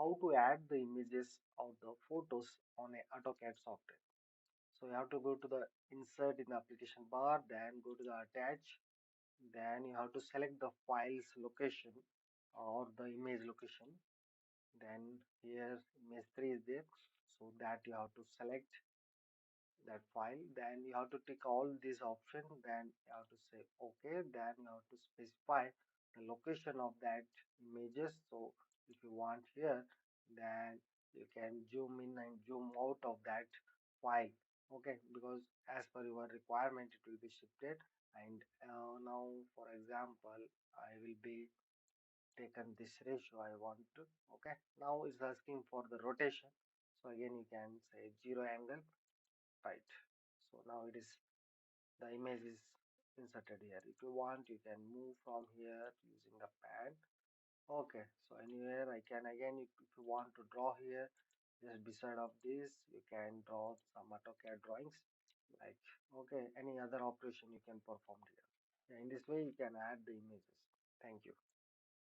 how to add the images or the photos on a AutoCAD software. So you have to go to the insert in the application bar, then go to the attach, then you have to select the file's location or the image location. Then here image 3 is there, so that you have to select that file. Then you have to tick all these options, then you have to say okay, then you have to specify the location of that images. So if you want here, then you can zoom in and zoom out of that file, okay, because as per your requirement it will be shifted. And now for example I will be taken this ratio I want to, okay. Now it's asking for the rotation, so again you can say 0 angle, right. So now it is, the image is inserted here. If you want you can move from here using the pen, okay. So anywhere I can, again if you want to draw here, just beside of this you can draw some AutoCAD drawings, like, okay, any other operation you can perform here. Yeah, in this way you can add the images. Thank you.